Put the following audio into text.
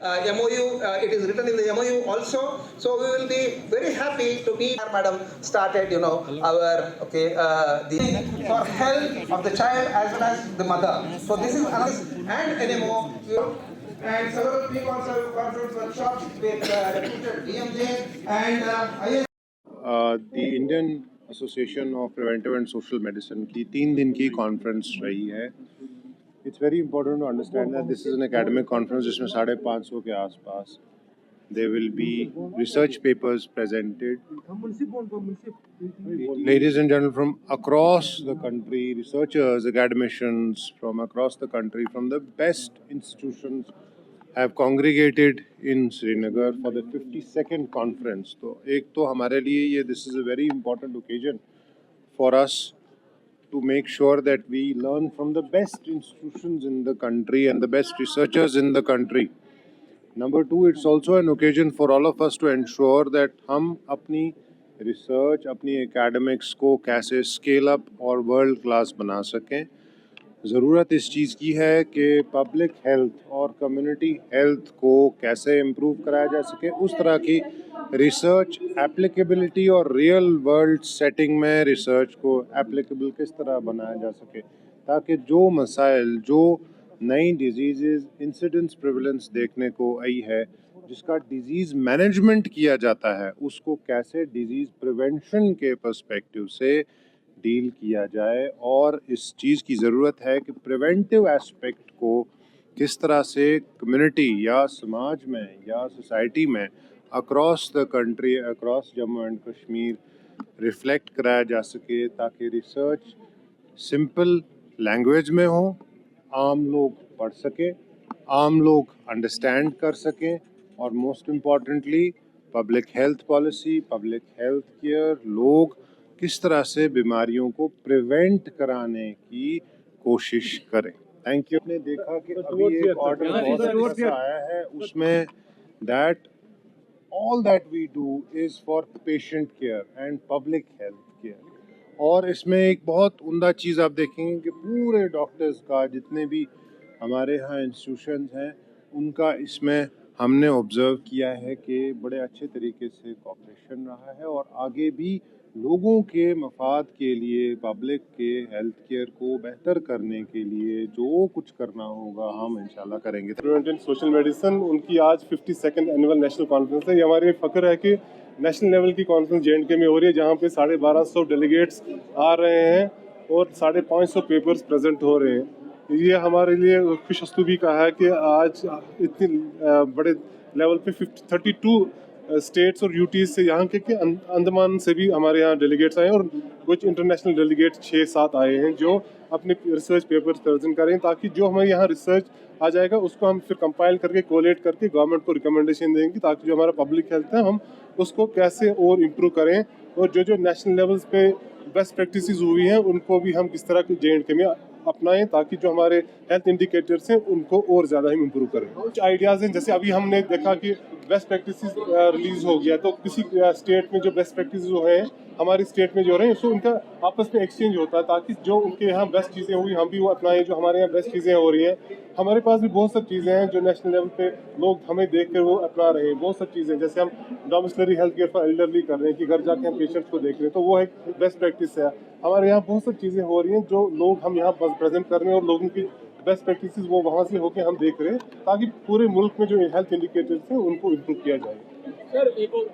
MOU, it is written in the MOU also. So we will be very happy to be, madam, started, our, the for health of the child as well as the mother. So this is and NMO, and several pre-conference workshops with reputed DMJ and IS. The Indian Association of Preventive and Social Medicine की 3 दिन की conference रही है. It's very important to understand that this is an academic conference जिसमें 550 के आसपास there will be research papers presented. Ladies and gentlemen, from across the country, researchers, academicians from across the country, from the best institutions have congregated in Srinagar for the 52nd conference. तो एक तो हमारे लिए ये this is a very important occasion for us to make sure that we learn from the best institutions in the country and the best researchers in the country. Number two, it's also an occasion for all of us to ensure that हम अपनी research, अपनी academics को कैसे scale up और world class बना सकें. ज़रूरत इस चीज़ की है कि पब्लिक हेल्थ और कम्युनिटी हेल्थ को कैसे इम्प्रूव कराया जा सके, उस तरह की रिसर्च एप्लीकेबिलिटी और रियल वर्ल्ड सेटिंग में रिसर्च को एप्लीकेबल किस तरह बनाया जा सके, ताकि जो मसाइल, जो नई डिजीज़ इंसिडेंस प्रेवलेंस देखने को आई है, जिसका डिजीज़ मैनेजमेंट किया जाता है, उसको कैसे डिजीज़ प्रिवेंशन के पर्सपेक्टिव से डील किया जाए. और इस चीज़ की ज़रूरत है कि प्रिवेंटिव एस्पेक्ट को किस तरह से कम्युनिटी या समाज में या सोसाइटी में across the country, across Jammu and Kashmir reflect कराया जा सके, ताकि रिसर्च सिंपल लैंग्वेज में हो, आम लोग पढ़ सकें, आम लोग अंडरस्टैंड कर सकें, और most importantly public health policy, public health care, लोग किस तरह से बीमारियों को प्रिवेंट कराने की कोशिश करें. Thank you. आपने देखा कि अभी एक ऑर्डर बहुत अच्छा आया है, उसमें that all that we do is for patient care and public health care. और इसमें एक बहुत उम्दा चीज़ आप देखेंगे कि पूरे डॉक्टर्स का, जितने भी हमारे यहाँ इंस्टीट्यूशंस हैं, उनका इसमें हमने ऑब्ज़र्व किया है कि बड़े अच्छे तरीके से कोऑपरेशन रहा है, और आगे भी लोगों के मफाद के लिए, पब्लिक के हेल्थ केयर को बेहतर करने के लिए जो कुछ करना होगा हम इंशाल्लाह करेंगे. प्रिवेंटिव एंड सोशल मेडिसिन, उनकी आज 52nd एनुअल नेशनल कॉन्फ्रेंस है. ये हमारे फ़ख्र है कि नेशनल लेवल की कॉन्फ्रेंस JNK में हो रही है, जहाँ पे 1250 डेलीगेट्स आ रहे हैं और 550 पेपर्स प्रेजेंट हो रहे हैं. ये हमारे लिए खुशअस्लूबी का है कि आज इतनी बड़े लेवल पे 32 स्टेट्स और यूटीज़ से, यहाँ के अंडमान से भी हमारे यहाँ डेलीगेट्स आए हैं, और कुछ इंटरनेशनल डेलीगेट्स 6-7 आए हैं जो अपने रिसर्च पेपर्स प्रेजेंट करें, ताकि जो हमें यहाँ रिसर्च आ जाएगा उसको हम फिर कंपाइल करके, कोलेट करके गवर्नमेंट को रिकमेंडेशन देंगे, ताकि जो हमारा पब्लिक हेल्थ है हम उसको कैसे और इम्प्रूव करें, और जो नेशनल लेवल्स पे बेस्ट प्रैक्टिसेस हुई हैं उनको भी हम किस तरह के JNK में अपनाएं, ताकि जो हमारे हेल्थ इंडिकेटर्स हैं उनको और ज़्यादा हम इम्प्रूव करें. कुछ आइडियाज़ हैं, जैसे अभी हमने देखा कि बेस्ट प्रैक्टिसेस रिलीज़ हो गया, तो किसी स्टेट में जो बेस्ट प्रैक्टिसेस जो हैं हमारी स्टेट में जो रहे हैं, सो उनका आपस में एक्सचेंज होता है, ताकि जो उनके यहाँ बेस्ट चीज़ें हुई हम भी वो अपनाएं, जो हमारे यहाँ बेस्ट चीज़ें हो रही हैं. हमारे पास भी बहुत सारी चीज़ें हैं जो नेशनल लेवल पे लोग हमें देख कर वो अपना रहे हैं. बहुत सारी चीज़ें, जैसे हम domiciliary health care for elderly कर रहे हैं कि घर जाके हम पेशेंट्स को देख रहे हैं, तो वो एक बेस्ट प्रैक्टिस है. हमारे यहाँ बहुत सारी चीज़ें हो रही हैं जो लोग हम यहाँ प्रेजेंट कर रहे हैं, और लोगों की बेस्ट प्रैक्टिसेस वो वहाँ से होकर हम देख रहे हैं, ताकि पूरे मुल्क में जो हेल्थ इंडिकेटर्स हैं उनको इम्प्रूव किया जाए. सर एक और